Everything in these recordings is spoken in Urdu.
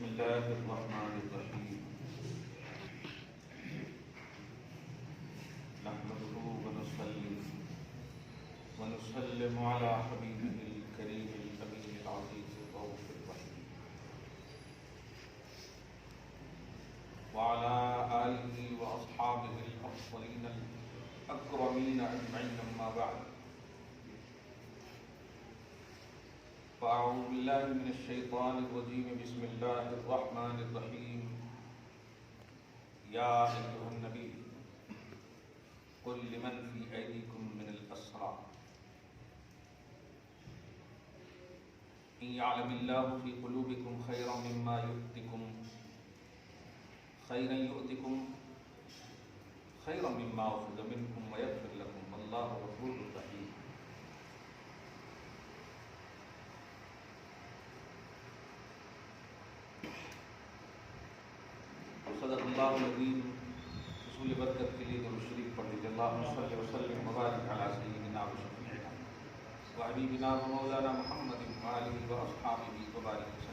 بسم الله الرحمن الرحيم نحمده ونصلي ونسلم على حبيبه الكريم الأمين العزيز الرؤوف الرحيم وعلى آله وأصحابه الأفضلين الأكرمين أجمعين أما بعد فأعوذ بالله من الشيطان الرجيم بسم الله الرحمن الرحيم يا أيها النبي قل لمن في أيديكم من الأسرى إن يعلم الله في قلوبكم خيرا مما يؤتكم خيرا مما أخذ منكم ويغفر لكم والله غفور رحيم. صدق اللہ العظیم. رسول برکت کے لیے درود شریف پڑھ لیجیے. اللہم صلی وسلم وبارک علی سیدنا و شفیعنا و حبیبنا و مولانا محمد و آلہ و اصحابہ وبارک وسلم.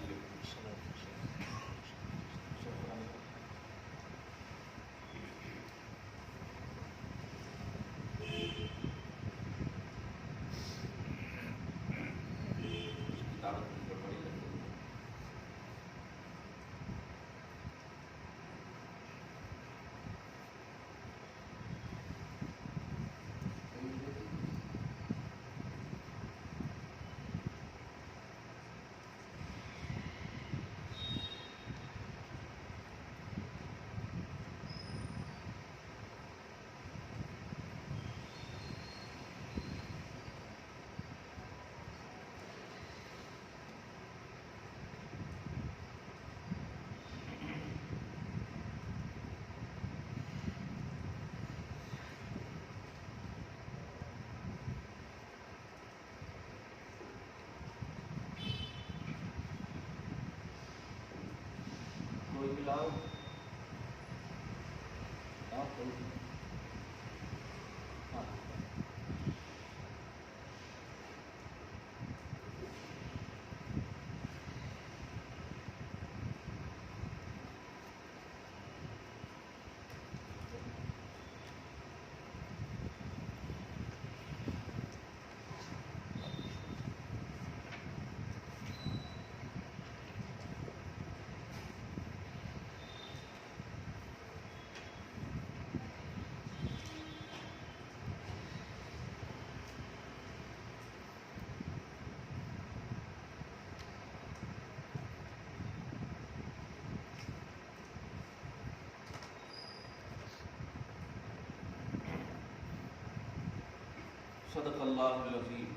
صدق اللہ العظیم.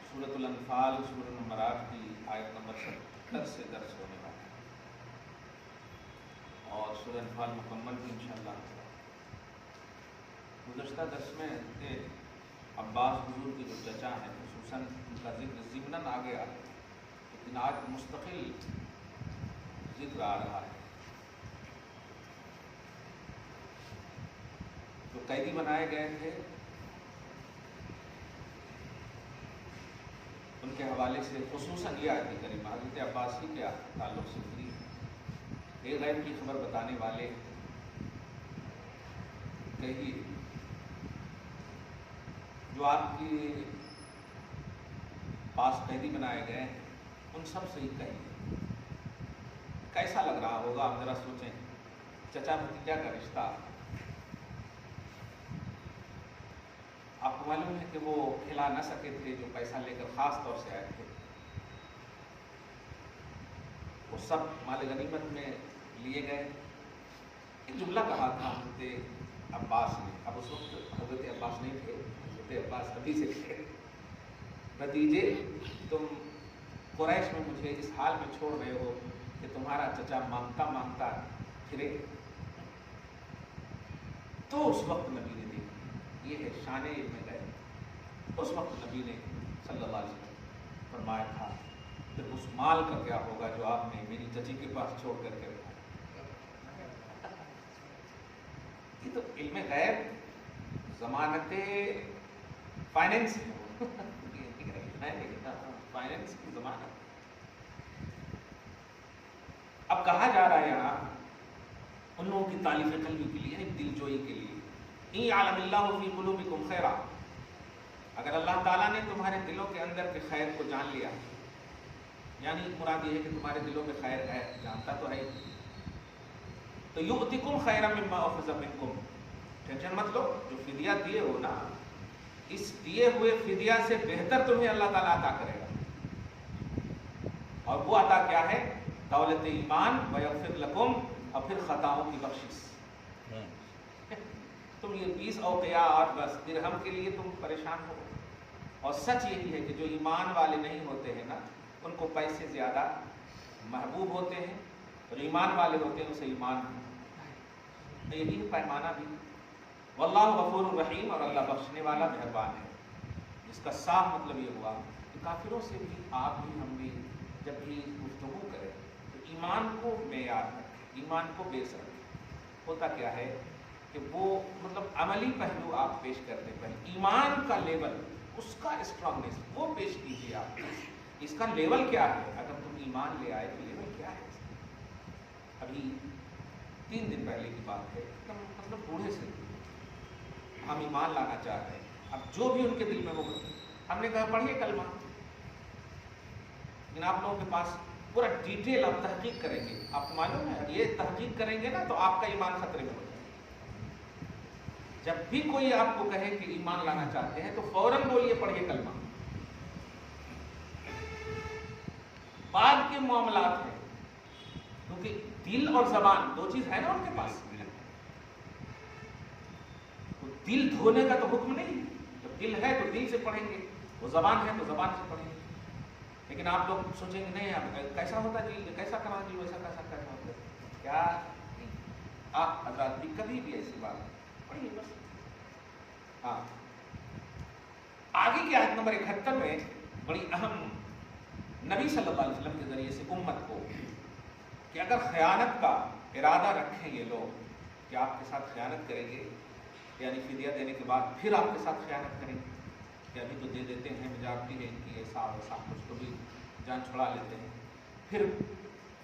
سورۃ الانفال سورہ نمبر 8 کی آیت نمبر 70 سے درس ہونے والا ہے اور سورہ انفال مکمل بھی انشاءاللہ. گزشتہ درس میں عباس حضور کے جو چچا ہیں خصوصاً ان کا ذکر ضمناً آ گیا، لیکن آج مستقل ذکر آ رہا ہے. جو قیدی بنائے گئے تھے ان کے حوالے سے خصوصاً یہ آیت کریمہ حضرت عباس ہی کے تعلق سے اتری ہے. ایک غیب کی خبر بتانے والے کہیے جو آپ کے پاس قیدی بنائے گئے ہیں ان سب سے ہی کہیے. کیسا لگ رہا ہوگا آپ ذرا سوچیں. چچا بھتیجا کا رشتہ. آپ کو معلوم ہے کہ وہ کھلا نہ سکے تھے جو پیسہ لے کر خاص طور سے آئے تھے. وہ سب مال غنیمت میں لیے گئے. ایک جملہ کہا تھا حضرت عباس نے. اب اس وقت حضرت عباس نہیں تھے، حضرت عباس ابھی سے تھے. بھتیجے تم قریش میں مجھے اس حال میں چھوڑ رہے ہو کہ تمہارا چچا مانگتا مانگتا پھرے. تو اس وقت نبی نے دیکھا. یہ ہے شان علم غیب. اس وقت نبی نے صلی اللہ علیہ وسلم فرمایا تھا کہ اس مال کا کیا ہوگا جو آپ نے میری چچی کے پاس چھوڑ کر کے رکھا. یہ تو علم غیب ضمانت فائنینس ہے. فائنینس کی ضمانت. اب کہا جا رہا ہے یہاں ان لوگوں کی تعلیف قلبی کے لیے، یعنی دل جوئی کے لیے، ان یعلم اللہ فی قلوبکم خیرا، اگر اللہ تعالیٰ نے تمہارے دلوں کے اندر کے خیر کو جان لیا، یعنی مراد یہ ہے کہ تمہارے دلوں میں خیر ہے، جانتا تو ہے، تو یؤتکم خیرا مما اخذ منکم، ٹینشن مت لو، جو فدیہ دیے ہو نا، اس دیے ہوئے فدیہ سے بہتر تمہیں اللہ تعالیٰ عطا کرے گا، اور وہ عطا کیا ہے؟ دولت ایمان ویغفر لکم، اور پھر خطاؤں کی بخشش۔ تم یہ 20 اوقیہ اور بس درہم کے لیے تم پریشان ہو، اور سچ یہی ہے کہ جو ایمان والے نہیں ہوتے ہیں نا، ان کو پیسے زیادہ محبوب ہوتے ہیں، اور ایمان والے ہوتے ہیں اسے ایمان یہی پیمانہ بھی۔ واللہ غفور الرحیم، اور اللہ بخشنے والا مہربان ہے۔ اس کا صاف مطلب یہ ہوا کہ کافروں سے بھی آپ بھی ہم بھی جب بھی گفتگو کریں تو ایمان کو معیار رکھیں، ایمان کو بیس رکھیں۔ ہوتا کیا ہے کہ وہ مطلب عملی پہلو آپ پیش کرتے ہیں، پہلے ایمان کا لیول، اس کا اسٹرانگنیس وہ پیش کیجیے۔ آپ اس کا لیول کیا ہے؟ اگر تم ایمان لے آئے تو لیول کیا ہے؟ ابھی 3 دن پہلے کی بات ہے، مطلب بوڑھے سے ہم ایمان لانا چاہ رہے ہیں، اب جو بھی ان کے دل میں ہوگا، ہم نے کہا پڑھیے کلمہ، لیکن آپ لوگوں کے پاس پورا ڈیٹیل آپ تحقیق کریں گے، آپ کو معلوم ہے یہ تحقیق کریں گے نا تو آپ کا ایمان خطرے میں ہو جائے گا۔ جب بھی کوئی آپ کو کہے کہ ایمان لانا چاہتے ہیں تو فوراً بولیے پڑھیے کلمہ۔ بعد کے معاملات ہیں، کیونکہ دل اور زبان 2 چیز ہے نا ان کے پاس، دل دھونے کا تو حکم نہیں، جب دل ہے تو دل سے پڑھیں گے، وہ زبان ہے تو زبان سے پڑھیں گے۔ لیکن آپ لوگ سوچیں گے نہیں اب کیسا ہوتا جی، کیسا کرنا جی، ویسا کیسا کرنا ہوتا ہے، کیا آپ حضرات بھی کبھی بھی ایسی بات پڑھیے بس۔ ہاں، آگے کی آیت نمبر 71 میں بڑی اہم نبی صلی اللہ علیہ وسلم کے ذریعے سے امت کو کہ اگر خیانت کا ارادہ رکھیں یہ لوگ کہ آپ کے ساتھ خیانت کریں گے، یعنی فدیہ دینے کے بعد پھر آپ کے ساتھ خیانت کریں گے کہ ابھی تو دے دیتے ہیں، مجارتی ہے ان کی، ایسا ویسا، کچھ تو بھی جان چھڑا لیتے ہیں، پھر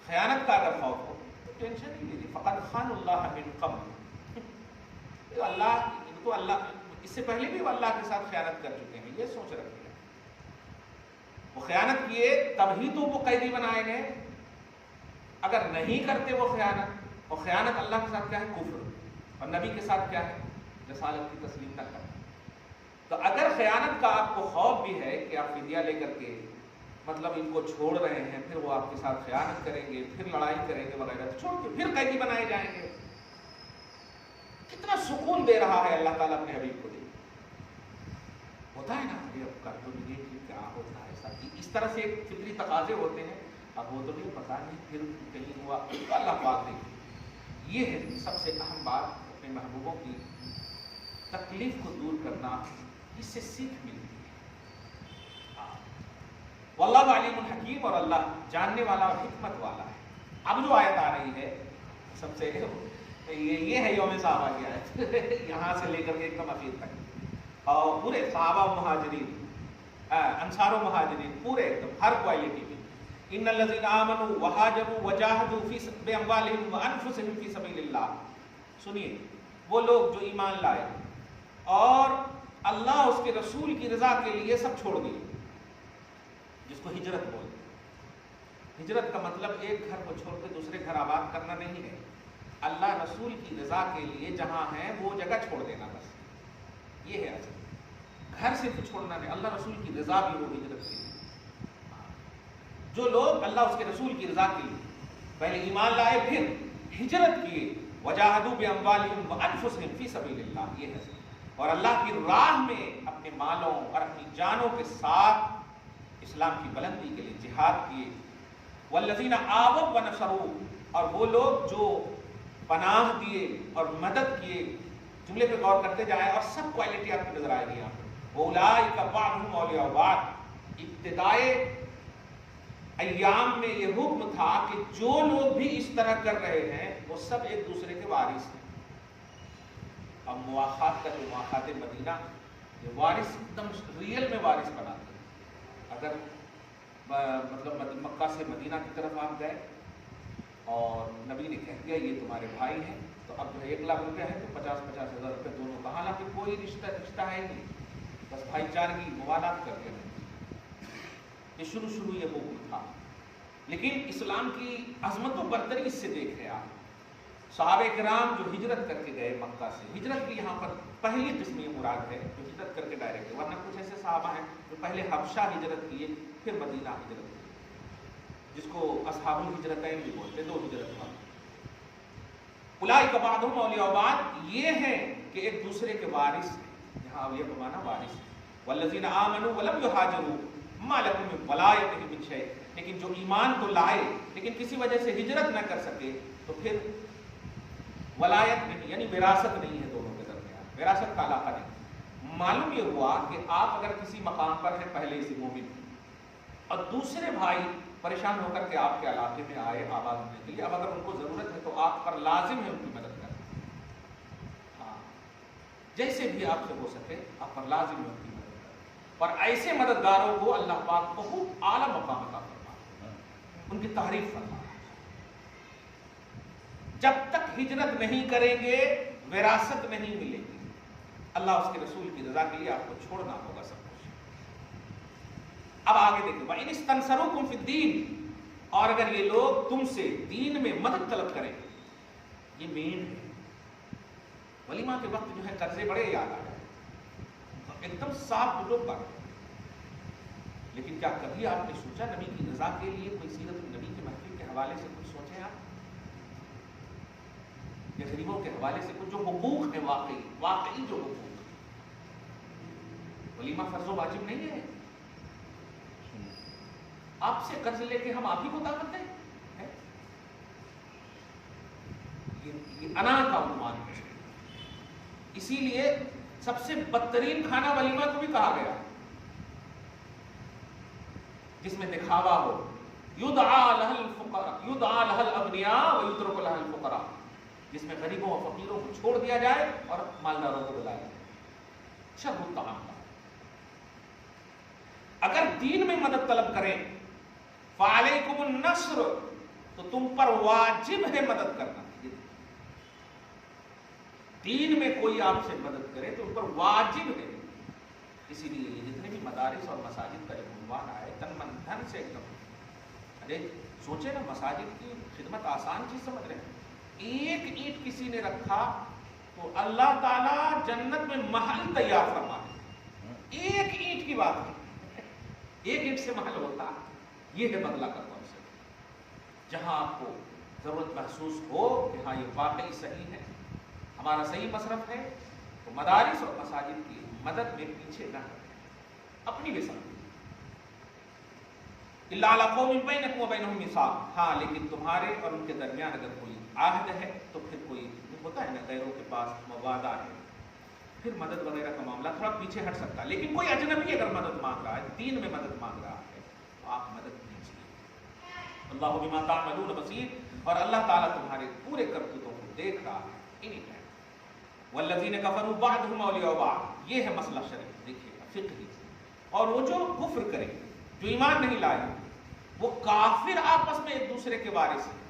خیانت کا اگر خوف ہو تو ٹینشن نہیں لیجیے، فقط خان اللہ من قبل، اللہ اس سے پہلے بھی وہ اللہ کے ساتھ خیانت کر چکے ہیں، یہ سوچ رکھیے۔ وہ خیانت کیے تب ہی تو وہ قیدی بنائے گئے، اگر نہیں کرتے وہ خیانت، اور خیانت اللہ کے ساتھ کیا ہے؟ کفر، اور نبی کے ساتھ کیا ہے؟ رسالت کی تسلیم نہ کرنا۔ تو اگر خیانت کا آپ کو خوف بھی ہے کہ آپ فدیہ لے کر کے مطلب ان کو چھوڑ رہے ہیں، پھر وہ آپ کے ساتھ خیانت کریں گے، پھر لڑائی کریں گے وغیرہ، تو چھوڑ کے پھر قیدی بنائے جائیں گے۔ کتنا سکون دے رہا ہے اللہ تعالیٰ اپنے حبیب کو، ہوتا ہے نا، اب کر تو دیکھیے کیا ہوتا ہے، ایسا اس طرح سے ایک فطری تقاضے ہوتے ہیں، اب وہ تو نہیں پتا نہیں پھر کہیں ہوا تو اللہ پاک دیکھیے۔ یہ ہے سب سے اہم بات، اپنے محبوبوں کی تکلیف کو دور کرنا، اس سے سیکھ ملتی ہے۔ واللہ علیم الحکیم، اور اللہ جاننے والا اور حکمت والا ہے۔ اب جو آیت آ رہی ہے سب سے یہ ہے یوم صحابہ کی آیت، یہاں سے لے کر کے ایک دم اخیر تک، اور پورے صحابہ و مہاجرین، انصار و مہاجرین، پورے ہر کوالٹی میں، ان الذین آمنوا وہاجروا وجاہدوا باموالہم وانفسہم فی سبیل اللہ، سنیے وہ لوگ جو ایمان لائے اور اللہ اس کے رسول کی رضا کے لیے سب چھوڑ دیے، جس کو ہجرت بولتے ہیں۔ ہجرت کا مطلب ایک گھر کو چھوڑ کے دوسرے گھر آباد کرنا نہیں ہے، اللہ رسول کی رضا کے لیے جہاں ہیں وہ جگہ چھوڑ دینا، بس یہ ہے اصل۔ گھر صرف چھوڑنا نہیں، اللہ رسول کی رضا بھی ہو ہجرت کے لیے۔ جو لوگ اللہ اس کے رسول کی رضا کے لیے پہلے ایمان لائے پھر ہجرت کیے، وجاہدوا باموالہم وانفسہم فی سبیل اللہ، یہ ہے، اور اللہ کی راہ میں اپنے مالوں اور اپنی جانوں کے ساتھ اسلام کی بلندی کے لیے جہاد کیے۔ والذین آووا ونصروا، اور وہ لوگ جو پناہ دیے اور مدد کیے، جملے پہ غور کرتے جائیں اور سب کوالٹی آپ کی نظر آئے گی یہاں پہ۔ اولئک بعضهم اولیاء بعض، ابتدائے ایام میں یہ حکم تھا کہ جو لوگ بھی اس طرح کر رہے ہیں وہ سب ایک دوسرے کے وارث ہیں۔ اب مواخات کا جو مواخات مدینہ، یہ وارث ایک دم ریئل میں وارث بناتے ہیں۔ اگر مطلب مکہ سے مدینہ کی طرف آپ گئے اور نبی نے کہہ دیا یہ تمہارے بھائی ہیں، تو اب جو ہے 1 لاکھ روپیہ ہے تو 50-50 ہزار روپے دونوں کا، حالانکہ کوئی رشتہ ہے نہیں، بس بھائی چارگی موالات کر کے یہ شروع یہ موقف تھا۔ لیکن اسلام کی عظمت و برتری اس سے دیکھ رہے آپ، صحابہ کرام جو ہجرت کر کے گئے مکہ سے، ہجرت بھی یہاں پر پہلی قسم یہ مراد ہے جو ہجرت کر کے ڈائریکٹ ہے، ورنہ کچھ ایسے صحابہ ہیں جو پہلے حبشہ ہجرت کیے پھر مدینہ ہجرت کیے، جس کو اصحاب الہجرتین بھی بولتے، 2 ہجرت والے۔ اولئک بعضهم اولیاء بعض، یہ ہیں کہ ایک دوسرے کے وارث ہیں، یہاں اولیاء کا معنی وارث ہے۔ والذین آمنوا ولم یہاجروا ما لکم من ولایتہم من شیء، لیکن جو ایمان تو لائے لیکن کسی وجہ سے ہجرت نہ کر سکے تو پھر ولایت نہیں، یعنی وراثت نہیں ہے دونوں کے درمیان، وراثت کا علاقہ نہیں۔ معلوم یہ ہوا کہ آپ اگر کسی مقام پر ہیں پہلے سے مومن اور دوسرے بھائی پریشان ہو کر کے آپ کے علاقے میں آئے آباد ہونے کے لیے، اب اگر ان کو ضرورت ہے تو آپ پر لازم ہے ان کی مدد کرنا، ہاں جیسے بھی آپ سے ہو سکے آپ پر لازم ہے ان کی مدد کرنا، اور ایسے مددگاروں کو اللہ پاک بہت اعلیٰ مقام عطا فرماتا ہے، ان کی تعریف فرماتا ہے۔ جب تک ہجرت نہیں کریں گے وراثت نہیں ملے گی، اللہ اس کے رسول کی رضا کے لیے آپ کو چھوڑنا ہوگا سب کچھ۔ اب آگے دیکھیں، وَإِنِ اسْتَنْصَرُوكُمْ فِي الدِّينِ، اور اگر یہ لوگ تم سے دین میں مدد طلب کریں، یہ مین ہے۔ ولیمہ کے وقت جو ہے قرضے بڑے یاد آ جائے، ایک دم صاف دلوں پر، لیکن کیا کبھی آپ نے سوچا نبی کی رضا کے لیے کوئی سیرت النبی کے محفل کے حوالے سے کچھ سوچیں آپ، یا غریبوں کے حوالے سے کچھ جو حقوق ہیں، واقعی جو حقوق ہیں؟ ولیمہ فرض و واجب نہیں ہے، آپ سے قرض لے کے ہم آپ ہی کو طاقت دیں، یہ انا کا عنوان ہے۔ اسی لیے سب سے بدترین کھانا ولیمہ کو بھی کہا گیا جس میں دکھاوا ہو، یدعا لها الاغنیاء ویترک لها الفقراء، جس میں غریبوں اور فقیروں کو چھوڑ دیا جائے اور مالداروں کو بلایا جائے، شر الطعام کا۔ اگر دین میں مدد طلب کریں فعلیکم النصر، تو تم پر واجب ہے مدد کرنا، دین میں کوئی آپ سے مدد کرے تو ان پر واجب ہے۔ اسی لیے یہ جتنے بھی مدارس اور مساجد کا جب عنوان آئے تن من دھن سے ایک دم، ارے سوچے نا، مساجد کی خدمت آسان چیز سمجھ رہے ہیں، ایک اینٹ کسی نے رکھا تو اللہ تعالیٰ جنت میں محل تیار فرما ہے، ایک اینٹ کی بات ہے، ایک اینٹ سے محل ہوتا، یہ ہے بدلہ کا کانسیپٹ۔ جہاں آپ کو ضرورت محسوس ہو کہ ہاں یہ واقعی صحیح ہے، ہمارا صحیح مصرف ہے، تو مدارس اور مساجد کی مدد میں پیچھے نہ ہٹیں، اپنی بھی سمجھ۔ الا علی قوم بینکم وبینہم میثاق، ہاں لیکن تمہارے اور ان کے درمیان اگر کوئی عہد ہے تو پھر کوئی ہوتا ہے نا، غیروں کے پاس وعدہ ہے، پھر مدد وغیرہ کا معاملہ تھوڑا پیچھے ہٹ سکتا ہے، لیکن کوئی اجنبی اگر مدد مانگ رہا ہے، دین میں مدد مانگ رہا ہے، تو آپ مدد کیجیے۔ اللہ بما تعملون بصیر، اور اللہ تعالیٰ تمہارے پورے کرتوتوں کو دیکھ رہا ہے اینی ٹائم۔ والذین کفروا بعضهم اولیاء بعض، یہ ہے مسئلہ شرعی، دیکھیے فقہی، اور وہ جو کفر کرے، جو ایمان نہیں لائے، وہ کافر آپس میں ایک دوسرے کے وارث ہیں۔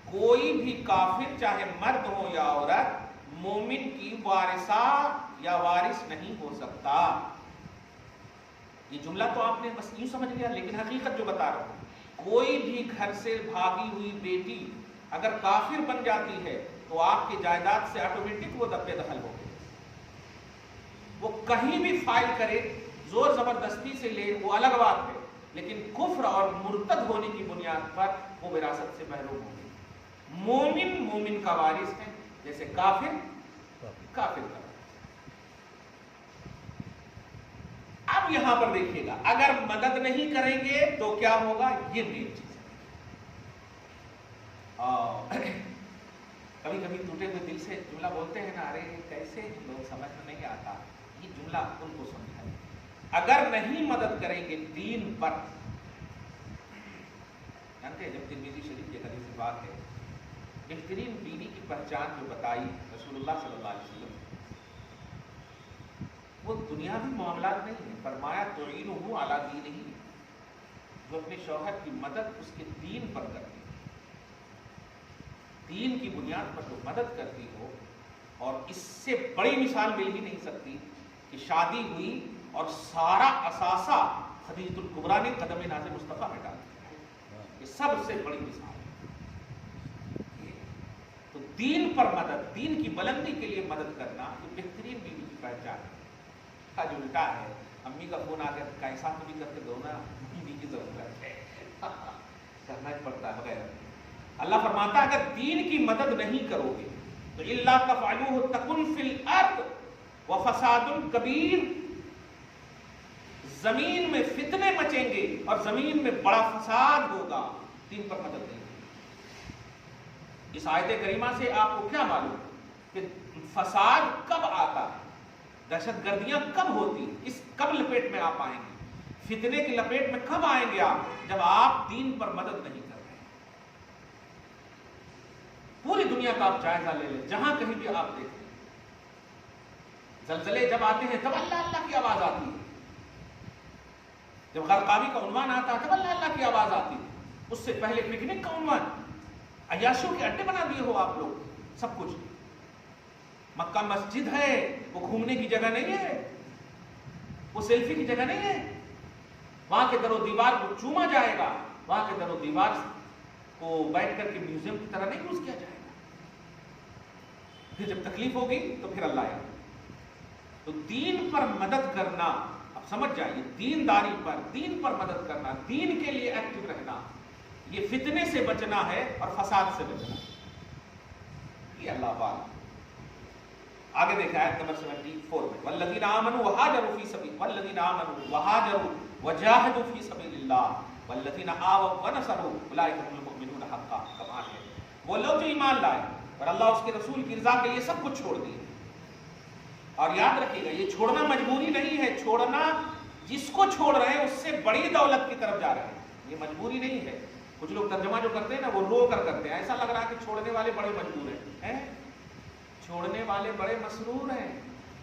کوئی بھی کافر چاہے مرد ہو یا عورت مومن کی وارثہ یا وارث نہیں ہو سکتا۔ یہ جملہ تو آپ نے بس یوں سمجھ لیا، لیکن حقیقت جو بتا رہا ہوں، کوئی بھی گھر سے بھاگی ہوئی بیٹی اگر کافر بن جاتی ہے تو آپ کی جائیداد سے آٹومیٹک وہ دبے دخل ہو گئے، وہ کہیں بھی فائل کرے، زور زبردستی سے لے، وہ الگ بات ہے، لیکن کفر اور مرتد ہونے کی بنیاد پر وہ وراثت سے محروم ہو گئے۔ مومن مومن کا وارث ہے، جیسے کافر کافر کا۔ اب یہاں پر دیکھیے گا، اگر مدد نہیں کریں گے تو کیا ہوگا، یہ مین چیز ہے۔ کبھی کبھی ٹوٹے ہوئے دل سے جملہ بولتے ہیں نا، ارے کیسے لوگ سمجھ میں نہیں آتا، یہ جملہ ان کو سمجھائے۔ اگر نہیں مدد کریں گے دین پر، جانتے ہیں جب ترمذی شریف کی حدیث سے بات ہے، بہترین بیوی کی پہچان جو بتائی رسول اللہ صلی اللہ علیہ وسلم، وہ دنیاوی معاملات نہیں ہے، فرمایا تعینہ علی دینہ، جو اپنے شوہر کی مدد اس کے دین پر کرتی ہو، دین کی بنیاد پر جو مدد کرتی ہو، اور اس سے بڑی مثال مل ہی نہیں سکتی کہ شادی ہوئی اور سارا اثاثہ خدیجۃ الکبریٰ نے قدم ناز مصطفیٰ میں ڈال دیا، یہ سب سے بڑی مثال ہے۔ تو دین پر مدد، دین کی بلندی کے لیے مدد کرنا یہ بہترین بیوی کی پہچان ہے۔ آج الٹا ہے، امی کا فون آ گیا کیسا تو بھی کر کے دو نا، بیوی کی ضرورت ہے، کرنا ہی پڑتا ہے وغیرہ۔ اللہ فرماتا ہے اگر دین کی مدد نہیں کرو گے تو الا تفعلوه تکن فی الارض وفساد کبیر، زمین میں فتنے مچیں گے اور زمین میں بڑا فساد ہوگا، دین پر مدد نہیں۔ اس آیت کریمہ سے آپ کو کیا معلوم کہ فساد کب آتا ہے، دہشت گردیاں کب ہوتی، اس کب لپیٹ میں آپ آئیں گے، فتنے کی لپیٹ میں کب آئیں گے آپ، جب آپ دین پر مدد نہیں کر رہے۔ پوری دنیا کا آپ جائزہ لے لیں، جہاں کہیں بھی آپ دیکھیں، زلزلے جب آتے ہیں تب اللہ اللہ کی آواز آتی ہے، جب غرقابی کا عنوان آتا ہے تب اللہ اللہ کی آواز آتی ہے، اس سے پہلے پکنک کا عنوان، عیاشیوں کے اڈے بنا دیے ہو آپ لوگ، سب کچھ۔ مکہ مسجد ہے، وہ گھومنے کی جگہ نہیں ہے، وہ سیلفی کی جگہ نہیں ہے، وہاں کے در و دیوار کو چوما جائے گا، وہاں کے در و دیوار کو بیٹھ کر کے میوزیم کی طرح نہیں یوز کیا جائے گا۔ پھر جب تکلیف ہوگی تو پھر اللہ آئے۔ تو دین پر مدد کرنا، اب سمجھ جائیے، دینداری پر، دین پر مدد کرنا، دین کے لیے ایکٹیو رہنا، یہ فتنے سے بچنا ہے اور فساد سے بچنا ہے، یہ اللہ پاک۔ آگے دیکھا آیت نمبر 74 میں والذین آمنوا وہاجروا فی سبیل والذین آمنوا وہاجروا وجاہدوا فی سبیل اللہ والذین آووا ونصروا اولئک هم المؤمنون حقا۔ کمال ہے، وہ لوگ جو ایمان لائے اور اللہ اس کے رسول کی رضا کے لیے سب کچھ چھوڑ دیے۔ اور یاد رکھیے گا یہ چھوڑنا مجبوری نہیں ہے، چھوڑنا جس کو چھوڑ رہے ہیں اس سے بڑی دولت کی طرف جا رہے ہیں، یہ مجبوری نہیں ہے۔ کچھ لوگ ترجمہ جو کرتے ہیں نا وہ رو کر کرتے ہیں، ایسا لگ رہا ہے کہ چھوڑنے والے بڑے مجبور ہیں، چھوڑنے والے بڑے مسرور ہیں۔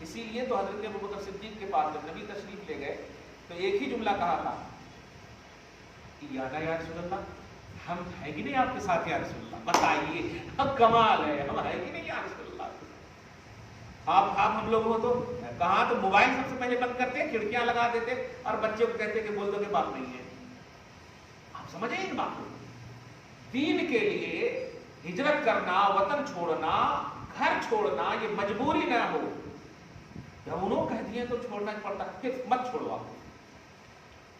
اسی لیے تو حضرت ابوبکر صدیق کے پاس جب نبی تشریف لے گئے تو ایک ہی جملہ کہا تھا، یا رسول اللہ، ہم ہے کہ نہیں آپ کے ساتھ یا رسول اللہ، بتائیے، اب کمال ہے، ہم ہے کہ نہیں یا رسول اللہ۔ آپ ہم لوگ ہو تو کہاں تو موبائل سب سے پہلے بند کرتے، کھڑکیاں لگا دیتے اور بچے کو کہتے کہ بول دو کہ بات نہیں ہے۔ آپ سمجھیں ان باتوں، دین کے لیے ہجرت کرنا، وطن چھوڑنا، گھر چھوڑنا، یہ مجبوری نہ ہو، جب انہوں کہہ دیے تو چھوڑنا پڑتا، پھر مت چھوڑو، آپ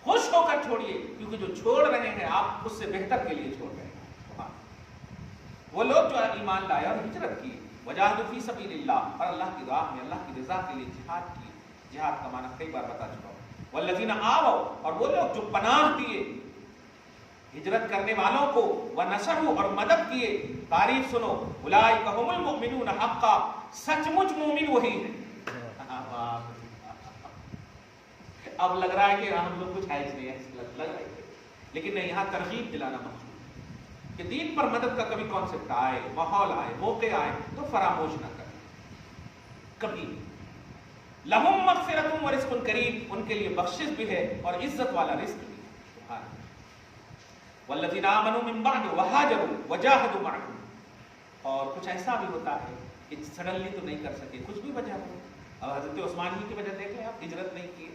خوش ہو کر چھوڑیے، کیونکہ جو چھوڑ رہے ہیں آپ اس سے بہتر کے لیے چھوڑ رہے ہیں۔ وہ لوگ جو ایمان لائے اور ہجرت کی، وجاہدوا فی سبیل اللہ، اور اللہ کی راہ میں، اللہ کی رضا کے لیے جہاد کی۔ جہاد کا معنی کئی بار بتا چکا ہوں۔ والذین آووا، اور وہ لوگ جو پناہ دیے ہجرت کرنے والوں کو، ونصروا، اور مدد کیے۔ تعریف سنو، اولئک ھم المؤمنون حقا، سچ مچ مومن وہی ہیں۔ اب لگ رہا ہے کہ ہم لوگ کچھ ہے اس نہیں، لگ رہا ہے، لیکن نہیں، یہاں ترغیب دلانا مقصود کہ دین پر مدد کا کبھی کانسیپٹ آئے، ماحول آئے، موقع آئے تو فراموش نہ کریں کبھی۔ لہم مغفرۃ ورزق کریم، ان کے لیے بخشش بھی ہے اور عزت والا رزق بھی ہے۔ والذین آمنوا من بعد وہاجروا وجاہدوا معکم، اور کچھ ایسا بھی ہوتا ہے کہ سڈنلی تو نہیں کر سکے، کچھ بھی وجہ ہو، اور حضرت عثمان ہی کی وجہ دیکھ لیں آپ، ہجرت نہیں کی،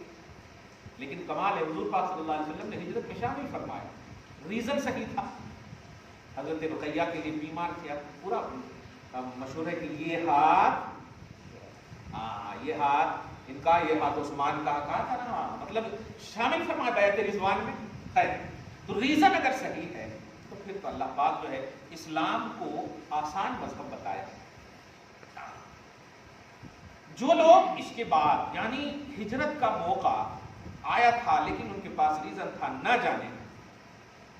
لیکن کمال ہے حضور پاک صلی اللہ علیہ وسلم نے ہجرت میں شامل فرمایا، ریزن صحیح تھا۔ حضرت رقیہ کے لیے بیمار تھے، پورا مشہور ہے کہ یہ ہاتھ، یہ ہاتھ ان کا، یہ ہاتھ عثمان کا، کہا تھا نا، مطلب شامل فرما بیعت رضوان میں۔ خیر، تو ریزن اگر صحیح ہے تو پھر تو اللہ پاک جو ہے اسلام کو آسان مذہب بتایا۔ جو لوگ اس کے بعد، یعنی ہجرت کا موقع آیا تھا لیکن ان کے پاس ریزن تھا نہ جانے،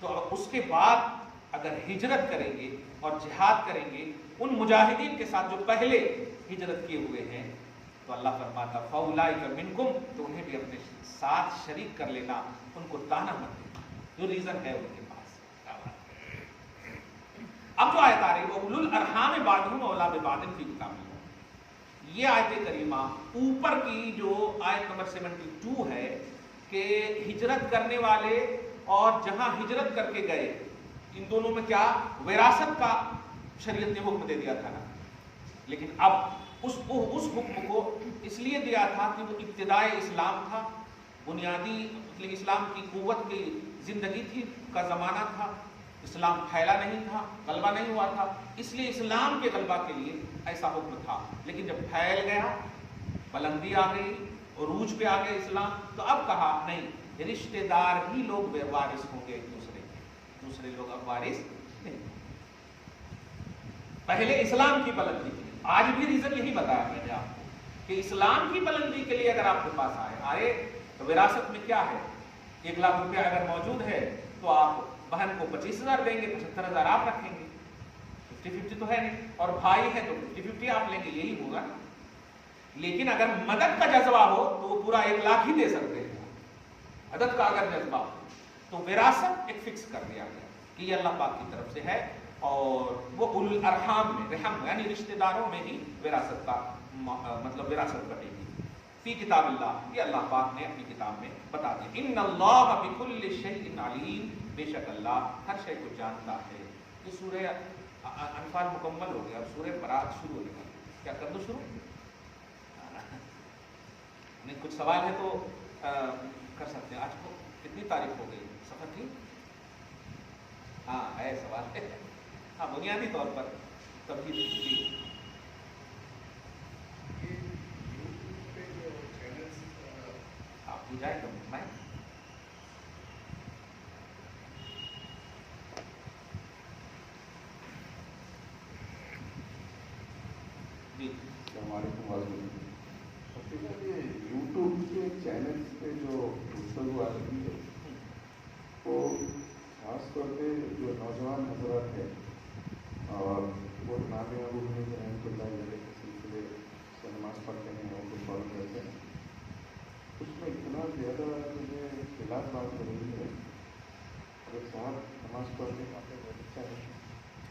تو اس کے بعد اگر ہجرت کریں گے اور جہاد کریں گے ان مجاہدین کے ساتھ جو پہلے ہجرت کیے ہوئے ہیں، تو اللہ فرماتا فَأُولَئِكَ مِنْكُمْ، تو انہیں بھی اپنے ساتھ شریک کر لینا، ان کو تانا مت دینا، جو ریزن ہے ان کے پاس۔ اب جو آیت آ رہی ہے وہ اولو الارحام بعضهم اولیٰ ببعض فی کتاب اللہ، یہ آیت کریمہ اوپر کی جو آیت نمبر 72 ہے کہ ہجرت کرنے والے اور جہاں ہجرت کر کے گئے ان دونوں میں کیا وراثت کا شریعت نے حکم دے دیا تھا نا. لیکن اب اس حکم کو اس لیے دیا تھا کہ وہ ابتدائے اسلام تھا, بنیادی مطلب اسلام کی قوت کی زندگی تھی کا زمانہ تھا, اسلام پھیلا نہیں تھا, غلبہ نہیں ہوا تھا, اس لیے اسلام کے غلبہ کے لیے ایسا حکم تھا. لیکن جب پھیل گیا, بلندی آ گئی, عروج پہ آ گئے اسلام, تو اب کہا نہیں, رشتے دار ہی لوگ وارث ہوں گے ایک دوسرے کے, دوسرے لوگ اب وارث نہیں. پہلے اسلام کی بلندی تھی, آج بھی ریزن یہی بتایا میں نے آپ کو کہ اسلام کی بلندی کے لیے اگر آپ کے پاس آئے تو وراثت میں کیا ہے, 1 لاکھ روپیہ اگر موجود ہے تو آپ بہن کو 25,000 دیں گے, 75,000 آپ رکھیں گے, 50-50 تو ہے نہیں, اور بھائی ہے تو 50-50 آپ لیں گے, یہی ہوگا نا. لیکن اگر مدد کا جذبہ ہو تو وہ پورا 1 لاکھ ہی دے سکتے ہیں. مدد کا اگر جذبہ ہو تو وراثت ایک فکس کر دیا گیا کہ یہ اللہ پاک کی طرف سے ہے, اور وہ اولو الارحام میں, رحم یعنی رشتہ داروں میں ہی وراثت کا مطلب وراثت بٹے گی. فی کتاب اللہ, یہ اللہ پاک نے اپنی کتاب میں بتا دیا. ان اللہ بکل شیء علیم, بے شک اللہ ہر شے کو جانتا ہے. یہ سورہ انفال مکمل ہو گیا, اب سورہ برات شروع ہو گیا. کیا کر دو شروع؟ نہیں, کچھ سوال ہے تو کر سکتے ہیں. آج کو کتنی تاریخ ہو گئی, صفحہ کی؟ ہاں ہے سوال ہے. ہاں بنیادی طور پر تبھی آپ کی جائے تو میں جی. السلام علیکم. یہ یوٹیوب کے چینلس پہ جو گفتگو آ رہی ہے وہ خاص طور پہ جو نوجوان حضرات ہیں اور وہ امام ابو حنیفہ رحمۃ اللہ علیہ کے سلسلے سے نماز پڑھتے ہیں اور کو فالو کرتے ہیں, اس میں اتنا زیادہ مجھے خلاف بات ہو رہی ہے. اگر صاحب نماز پڑھنے واقعی بہت اچھا ہے.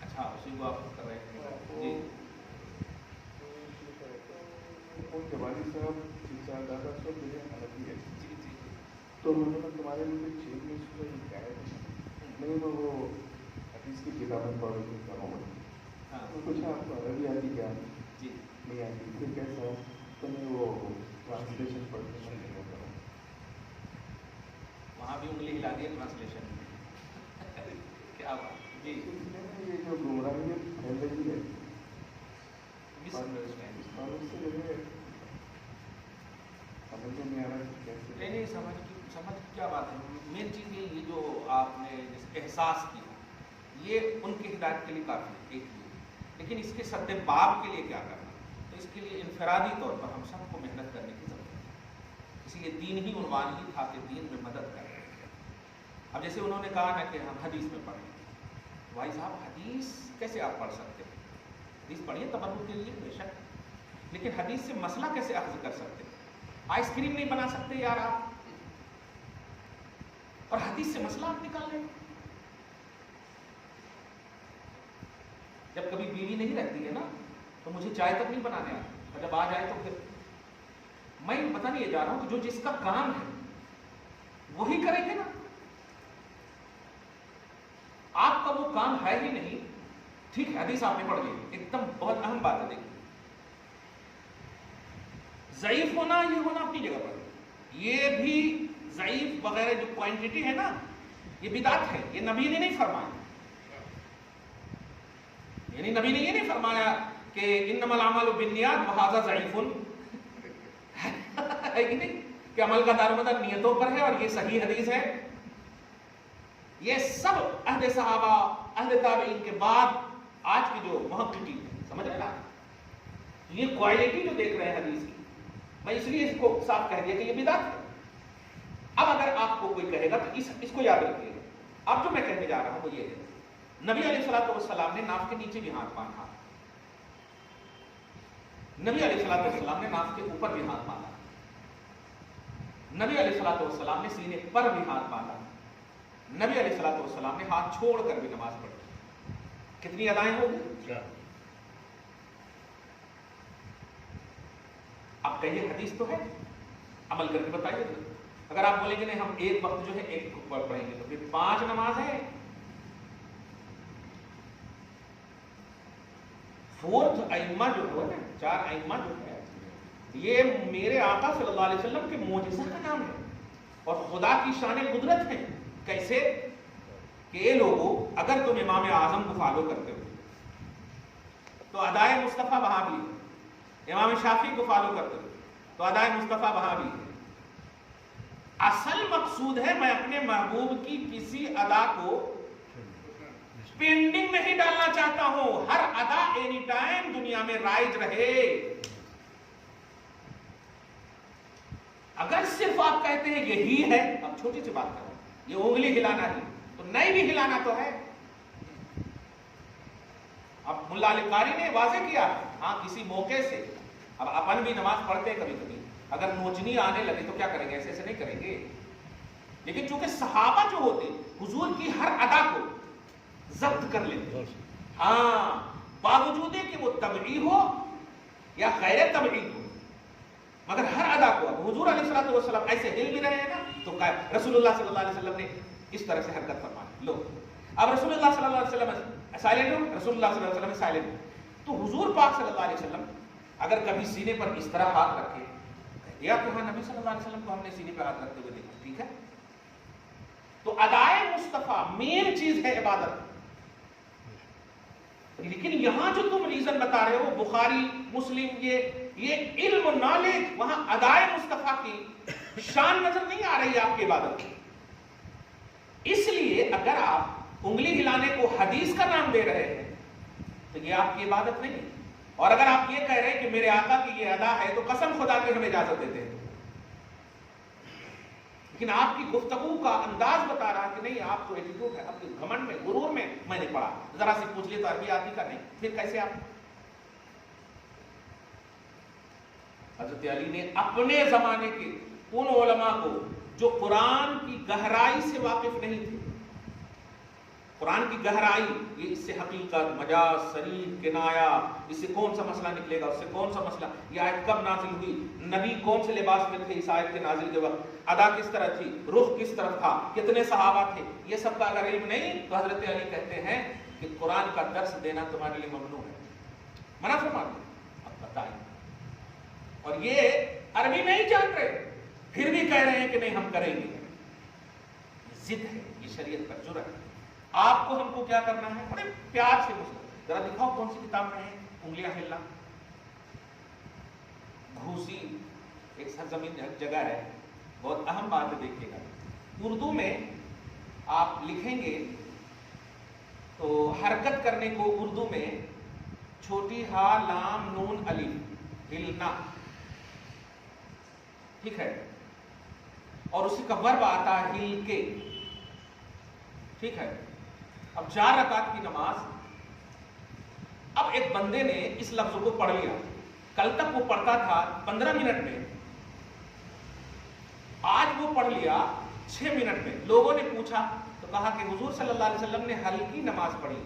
اچھا, اسی کو آپ کر رہے ہیں جی. ان کے والد صاحب شیشہ دادا سب مجھے حالت ہی ہے. جی جی. تو میں نے تمہارے لیے چیز میں صبح شکایت نہیں, میں وہ حدیث کی کتابیں پڑھ رہی تھی. ہاں کچھ آپ کو عربی آتی کیا جی. نہیں آتی, پھر کیسا تو میں وہ ٹرانسلیشن پڑھنے میں نہیں ہوتا ہوں. وہاں بھی انگلی ہلا دی ٹرانسلیشن میں. کیا بات جی. یہ جو گمراہیت پھیل رہی ہے مس انڈرسٹینڈ, اس سے جو ہے سمجھ میں نہیں آ رہا ہے کیسے. نہیں سمجھ کیا بات ہے. مین چیز یہ جو آپ نے جس احساس کیا یہ ان کی ہدایت کے لیے کافی ہے ایک چیز, لیکن اس کے سد باب کے لیے کیا کرنا, تو اس کے لیے انفرادی طور پر ہم سب کو محنت کرنے کی ضرورت ہے. اسی لیے دین ہی عنوان ہی تھا کہ دین میں مدد کریں. اب جیسے انہوں نے کہا نا کہ ہم حدیث میں پڑھیں, بھائی صاحب حدیث کیسے آپ پڑھ سکتے ہیں؟ حدیث پڑھیے تبرک کے لیے بے شک, لیکن حدیث سے مسئلہ کیسے اخذ کر سکتے ہیں؟ آئس کریم نہیں بنا سکتے یار آپ, اور حدیث سے مسئلہ آپ نکال لیں. جب کبھی بیوی نہیں رہتی ہے نا تو مجھے چائے تک نہیں بنانے آتی, اور جب آ جائے تو پھر میں بتانے یہ جا رہا ہوں کہ جو جس کا کام ہے وہی کریں گے نا. آپ کا وہ کام ہے ہی نہیں, ٹھیک ہے حدیث آپ نے پڑھ لی, ایک دم بہت اہم بات ہے. دیکھیے ضعیف ہونا یہ ہونا اپنی جگہ پر, یہ بھی ضعیف وغیرہ جو کوانٹٹی ہے نا یہ بدعت ہے, یہ نبی نے نہیں فرمایا. یعنی نبی نے یہ نہیں فرمایا کہ انما الاعمال بالنیات وہذا ضعیف ہے کہ نہیں, کہ عمل کا دارومدار نیتوں پر ہے اور یہ صحیح حدیث ہے. یہ سب عہد صحابہ عہد تابعین کے بعد آج کی جو محققین ہے, سمجھ رہے نا, یہ کوالٹی جو دیکھ رہے ہیں حدیث کی, میں اس لیے اس کو صاف کہہ دیا کہ یہ بدعت ہے. اب اگر آپ کو کوئی کہے گا تو اس کو یاد رکھیے گا. اب جو میں کہنے جا رہا ہوں وہ یہ ہے, نبی علیہ الصلوۃ والسلام نے ناف کے نیچے بھی ہاتھ باندھا, نبی علیہ الصلوۃ والسلام نے ناف کے اوپر بھی ہاتھ باندھا, نبی علیہ الصلوۃ والسلام نے سینے پر بھی ہاتھ باندھا, نبی علیہ الصلوۃ والسلام نے ہاتھ چھوڑ کر بھی نماز پڑھی. کتنی ادائیں ہوگی؟ اب کہیے حدیث تو ہے, عمل کر کے بتائیے. اگر آپ بولیں گے نہیں ہم ایک وقت جو ہے ایک پڑھیں گے تو پھر 5 نماز ہے. فورتھ ائمہ جو ہے نا 4 ائمہ جو ہے یہ میرے آقا صلی اللہ علیہ وسلم کے معجزہ کا نام ہے اور خدا کی شان قدرت ہے. کیسے کہ یہ لوگوں اگر تم امام اعظم کو فالو کرتے ہو تو ادائے مصطفیٰ وہاں بھی ہے. امام شافعی کو فالو کرتے ہو تو ادائے مصطفیٰ وہاں بھی ہے. اصل مقصود ہے میں اپنے محبوب کی کسی ادا کو پینڈنگ نہیں ڈالنا چاہتا ہوں. ہر ادا اینی ٹائم دنیا میں رائج رہے. اگر صرف آپ کہتے ہیں یہی ہے, اب چھوٹی سی بات کرو, یہ انگلی ہلانا ہی تو نہیں بھی ہلانا تو ہے. اب ملا علی قاری نے واضح کیا ہاں کسی موقع سے, اب اپن بھی نماز پڑھتے ہیں کبھی کبھی, اگر نوچنی آنے لگے تو کیا کریں گے, ایسے ایسے نہیں کریں گے. لیکن چونکہ صحابہ جو ہوتے حضور کی ہر ادا کو ضبط کر لیتے, ہاں باوجود کہ وہ طبعی ہو یا غیر طبعی ہو, مگر ہر ادا کو. اب حضور علیہ الصلوۃ والسلام ایسے ہل بھی رہے ہیں نا تو رسول اللہ صلی اللہ علیہ وسلم نے اس طرح سے حرکت فرمائی. لو اب رسول اللہ صلی اللہ علیہ وسلم سائلنٹ ہو, رسول اللہ صلی اللہ علیہ وسلم سائلنٹ ہو, تو حضور پاک صلی اللہ علیہ وسلم اگر کبھی سینے پر اس طرح ہاتھ رکھے یا کہ ہاں نبی صلی اللہ علیہ وسلم کو ہم نے سینے پہ ہاتھ رکھتے ہوئے دیکھا, ٹھیک ہے. تو ادائے مصطفیٰ مین چیز ہے عبادت. لیکن یہاں جو تم ریزن بتا رہے ہو بخاری مسلم یہ علم و نالج, وہاں ادائے مصطفیٰ کی شان نظر نہیں آ رہی ہے آپ کی عبادت کی. اس لیے اگر آپ انگلی ہلانے کو حدیث کا نام دے رہے ہیں تو یہ آپ کی عبادت نہیں. اور اگر آپ یہ کہہ رہے ہیں کہ میرے آقا کی یہ ادا ہے تو قسم خدا کی ہمیں اجازت دیتے ہیں. لیکن آپ کی گفتگو کا انداز بتا رہا کہ نہیں آپ کو ایٹیٹیوڈ ہے, آپ کے گھمنڈ میں غرور میں میں نے پڑھا, ذرا سے پوچھ لیے تو عربی آتی کا نہیں, پھر کیسے آپ. حضرت علی نے اپنے زمانے کے ان علماء کو جو قرآن کی گہرائی سے واقف نہیں تھے, قرآن کی گہرائی, یہ اس سے حقیقت مجاز صریح کنایا, اس سے کون سا مسئلہ نکلے گا, اس سے کون سا مسئلہ, یہ آیت کب نازل ہوئی, نبی کون سے لباس میں تھے اس آیت کے نازل کے وقت, ادا کس طرح تھی, رخ کس طرف تھا, کتنے صحابہ تھے, یہ سب کا اگر علم نہیں تو حضرت علی کہتے ہیں کہ قرآن کا درس دینا تمہارے لیے ممنوع ہے, منع فرما دو. اب بتائیں, اور یہ عربی نہیں جان رہے پھر بھی کہہ رہے ہیں کہ نہیں ہم کریں گے. ضد ہے, یہ شریعت کا جرم ہے. آپ کو ہم کو کیا کرنا ہے, بڑے پیار سے ذرا دکھاؤ کون سی کتاب میں ہے انگلیاں ہلنا. گھوسی ایک سرزمین جگہ ہے, بہت اہم بات ہے, دیکھیے گا اردو میں آپ لکھیں گے تو حرکت کرنے کو اردو میں چھوٹی ہا لام نون الف ہلنا, ٹھیک ہے, اور اسی کا ورب آتا ہے ہل کے, ٹھیک ہے. اب 4 رکعت کی نماز, اب ایک بندے نے اس لفظ کو پڑھ لیا, کل تک وہ پڑھتا تھا 15 منٹ میں, آج وہ پڑھ لیا 6 منٹ میں. لوگوں نے پوچھا تو کہا کہ حضور صلی اللہ علیہ وسلم نے ہلکی نماز پڑھی.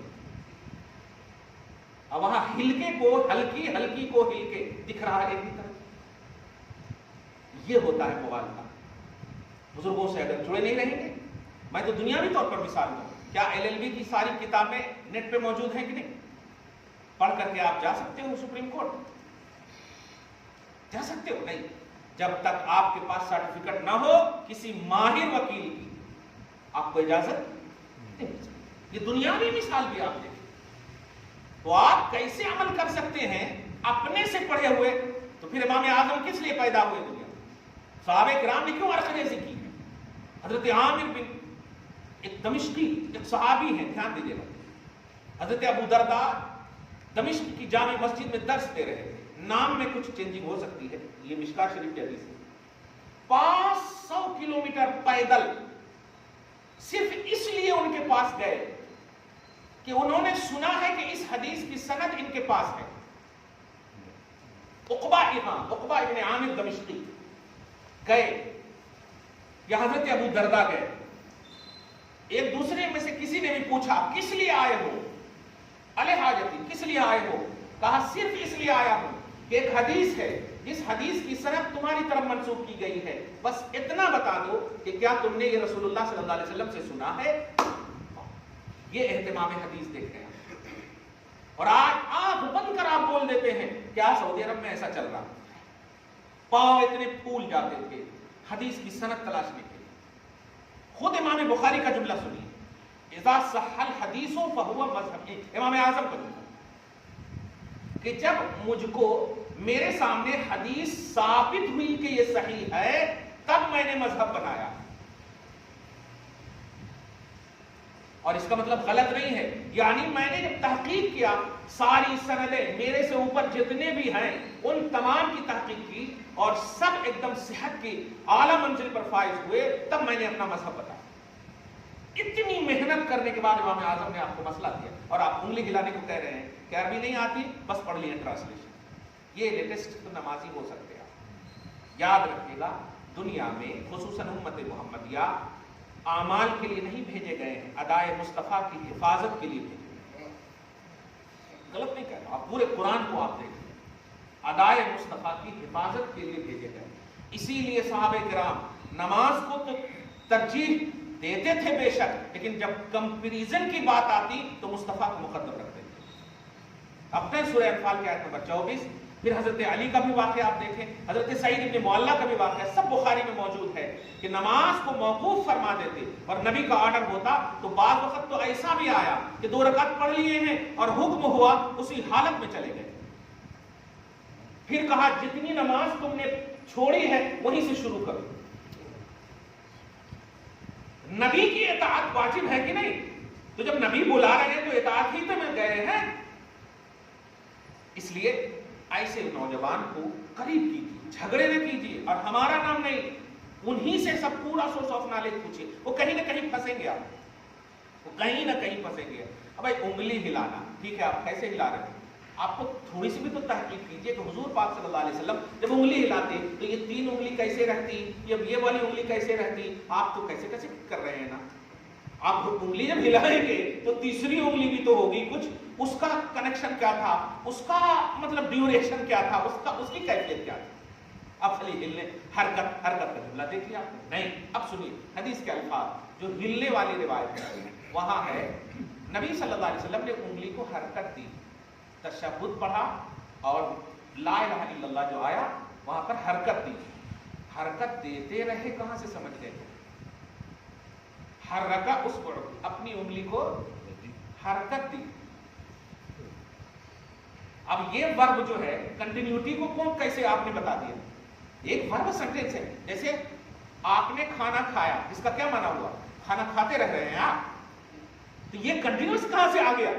اب وہاں ہلکے کو ہلکی کو ہلکے دکھ رہا ہے ایک ہی طرح. یہ ہوتا ہے مغالطہ. بزرگوں سے اگر جڑے نہیں رہیں گے, میں تو دنیاوی طور پر مثال دوں, کیا LLB کی ساری کتابیں نیٹ پہ موجود ہیں کہ نہیں؟ پڑھ کر کے آپ جا سکتے ہو سپریم کورٹ, جا سکتے ہو نہیں, جب تک آپ کے پاس سرٹیفکیٹ نہ ہو کسی ماہر وکیل کی آپ کو اجازت نہیں. یہ دنیاوی مثال بھی آپ دیکھیں تو آپ کیسے عمل کر سکتے ہیں اپنے سے پڑھے ہوئے. تو پھر امام اعظم کس لیے پیدا ہوئے دنیا میں, صحابہ کرام نے کیوں عرقریزی کی؟ حضرت عامر بن ایک دمشقی ایک صحابی ہیں, دھیان دیجیے گا, حضرت ابو درداء دمشق کی جامع مسجد میں درس دے رہے تھے, نام میں کچھ چینجنگ ہو سکتی ہے, یہ مشکاۃ شریف کی حدیث ہے. 500 کلومیٹر پیدل صرف اس لیے ان کے پاس گئے کہ انہوں نے سنا ہے کہ اس حدیث کی سند ان کے پاس ہے. عقبہ ابن عامر دمشقی گئے یا حضرت ابو درداء گئے, ایک دوسرے میں سے کسی نے بھی پوچھا کس لیے آئے ہو, علی حاجتی کس لیے آئے ہو, کہا صرف اس لیے آیا ہوں کہ ایک حدیث ہے اس حدیث کی سند تمہاری طرف منسوب کی گئی ہے، بس اتنا بتا دو کہ کیا تم نے یہ رسول اللہ صلی اللہ علیہ وسلم سے سنا ہے؟ یہ اہتمام حدیث دیکھ رہے ہیں، اور آج آنکھ بند کر آپ بول دیتے ہیں کیا سعودی عرب میں ایسا چل رہا، پاؤں اتنے پھول جاتے تھے حدیث کی سند تلاشنے کے لیے۔ خود امام بخاری کا جملہ سنیے، اذا صح الحدیث فہو مذہب، امام اعظم کا جملہ، کہ جب مجھ کو میرے سامنے حدیث ثابت ہوئی کہ یہ صحیح ہے تب میں نے مذہب بنایا، اور اس کا مطلب غلط نہیں ہے، یعنی میں نے جب تحقیق کیا ساری سندیں میرے سے اوپر جتنے بھی ہیں ان تمام کی تحقیق کی اور سب ایک دم صحت کی اعلیٰ منزل پر فائز ہوئے، تب میں نے اپنا مذہب بتایا۔ اتنی محنت کرنے کے بعد امام اعظم نے آپ کو مسئلہ دیا، اور آپ انگلی ہلانے کو کہہ رہے ہیں کہ عربی نہیں آتی، بس پڑھ لیے ٹرانسلیشن۔ یہ لیٹسٹ تو نمازی ہو سکتے ہیں۔ یاد رکھیے گا، دنیا میں خصوصاً امت محمدیہ اعمال کے لیے نہیں بھیجے گئے ہیں، ادائے مصطفیٰ کی حفاظت کے لیے بھیجے گئے ہیں۔ غلط نہیں کہہ رہا، آپ پورے قرآن کو آپ دیکھیں، ادائے مصطفیٰ کی حفاظت کے لیے بھیجے گئے۔ اسی لیے صحابہ کرام نماز کو تو ترجیح دیتے تھے بے شک، لیکن جب کمپیریزن کی بات آتی تو مصطفیٰ کو مقدم رکھتے تھے۔ اپنے سورہ انفال کی آیت نمبر 24، پھر حضرت علی کا بھی واقعہ آپ دیکھیں، حضرت سعید ابن معلہ کا بھی واقعہ سب بخاری میں موجود ہے کہ نماز کو موقوف فرما دیتے، اور نبی کا آرڈر ہوتا تو بعض وقت تو ایسا بھی آیا کہ 2 رکعت پڑھ لیے ہیں اور حکم ہوا اسی حالت میں چلے گئے، پھر کہا جتنی نماز تم نے چھوڑی ہے وہیں سے شروع کرو۔ نبی کی اطاعت واجب ہے کہ نہیں؟ تو جب نبی بلا رہے ہیں تو اطاعت ہی تو میں گئے ہیں۔ اس لیے ایسے نوجوان کو قریب کیجیے، جھگڑے نہ کیجیے، اور ہمارا نام نہیں، انہی سے سب پورا سورس آف نالج پوچھیے، وہ کہیں نہ کہیں پھنسیں گے، آپ وہ کہیں نہ کہیں پھنسیں گے۔ اب بھائی انگلی ہلانا ٹھیک ہے، آپ کیسے ہلا رہے ہیں؟ آپ کو تھوڑی سی بھی تو تحقیق کیجیے کہ حضور پاک صلی اللہ علیہ وسلم جب انگلی ہلاتے تو یہ 3 انگلی کیسے رہتی، یہ والی انگلی کیسے رہتی؟ آپ تو کیسے کیسے کر رہے ہیں نا۔ آپ انگلی جب ہلائیں گے تو تیسری انگلی بھی تو ہوگی کچھ، اس کا کنیکشن کیا تھا، اس کا مطلب ڈیوریشن کیا تھا، اس کی کیفیت کیا تھا۔ اب خالی ہلنے، حرکت کا جملہ دیکھ لیا آپ نے؟ نہیں، اب سنیے حدیث کے الفاظ، جو ہلنے والی روایت ہے وہاں ہے نبی صلی اللہ علیہ وسلم نے انگلی کو حرکت دی، تشہد پڑھا اور لا الہ الا اللہ جو آیا وہاں پر حرکت دی۔ حرکت دیتے رہے، کہاں سے سمجھ گئے؟ حرکا اس کو اپنی انگلی کو حرکت دی۔ اب یہ ورب جو ہے کنٹینیوٹی کو کون کیسے آپ نے بتا دیا؟ ایک ورب سینٹینس ہے، جیسے آپ نے کھانا کھایا، اس کا کیا معنی ہوا؟ کھانا کھاتے رہ رہے ہیں آپ، تو یہ کنٹینیوس کہاں سے آ گیا؟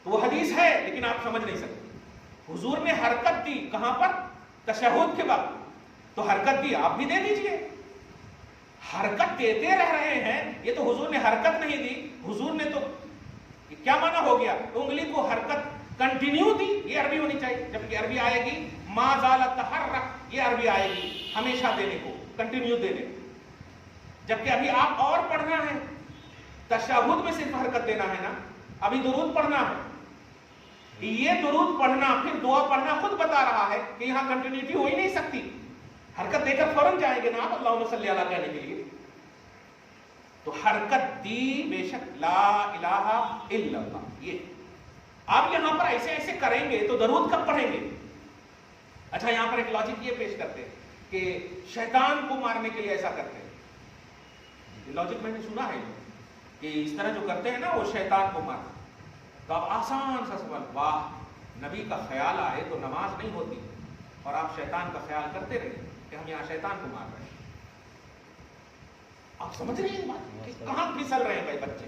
تو وہ حدیث ہے لیکن آپ سمجھ نہیں سکتے۔ حضور نے حرکت دی، کہاں پر؟ تشہد کے وقت، تو حرکت دی، آپ بھی دے دیجئے۔ حرکت دیتے رہ رہے ہیں، یہ تو حضور نے حرکت نہیں دی، حضور نے تو کیا معنی ہو گیا؟ انگلی کو حرکت کنٹینیو دی، یہ عربی ہونی چاہیے، جبکہ عربی آئے گی ما زال تحرک، یہ عربی آئے گی ہمیشہ دینے کو، کنٹینیو دینے کو، جبکہ ابھی آپ اور پڑھنا ہے، تشہد میں صرف حرکت دینا ہے نا، ابھی درود پڑھنا ہے، یہ درود پڑھنا پھر دعا پڑھنا خود بتا رہا ہے کہ یہاں کنٹینیوٹی ہو ہی نہیں سکتی، حرکت دے کر فوراً جائیں گے نا آپ اللہم صلی علی کہنے کے لیے۔ تو حرکت دی بے شک لا الہ الا اللہ، یہ آپ یہاں پر ایسے ایسے کریں گے تو درود کب پڑھیں گے؟ اچھا یہاں پر ایک لاجک یہ پیش کرتے ہیں کہ شیطان کو مارنے کے لیے ایسا کرتے ہیں، یہ لاجک میں نے سنا ہے کہ اس طرح جو کرتے ہیں نا وہ شیطان کو مارنا۔ تو آپ آسان سا سوال، واہ نبی کا خیال آئے تو نماز نہیں ہوتی اور آپ شیطان کا خیال کرتے رہے کہ ہم یہاں شیطان کو مار رہے ہیں۔ آپ سمجھ رہے ہیں بات کہ کہاں پھسل رہے ہیں بھائی بچے؟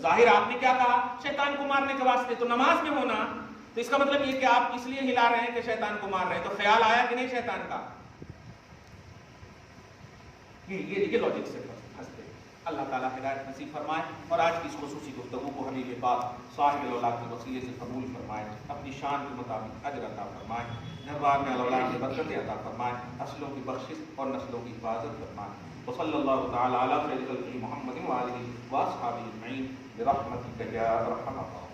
ظاہر آپ نے کیا کہا؟ شیطان کو مارنے کے واسطے، تو نماز میں ہونا، تو اس کا مطلب یہ کہ آپ اس لیے ہلا رہے ہیں کہ شیطان کو مار رہے ہیں، تو خیال آیا کہ نہیں شیطان کا؟ یہ لاجک سے ہنستے ہیں۔ اللہ تعالیٰ ہدایت نصیب فرمائے اور آج کی اس خصوصی گفتگو کو حبیب پاک صاحب الاولاد کے وسیلے سے قبول فرمائے، اپنی شان کے مطابق اجر عطا فرمائے، دربار میں اولاد کی برکتیں عطا فرمائے، نسلوں کی بخشش اور نسلوں کی حفاظت فرمائے۔ وصلی اللہ تعالی علی خیر خلقہ محمد وآلہ واصحابہ اجمعین برحمتک یا ارحم الراحمین۔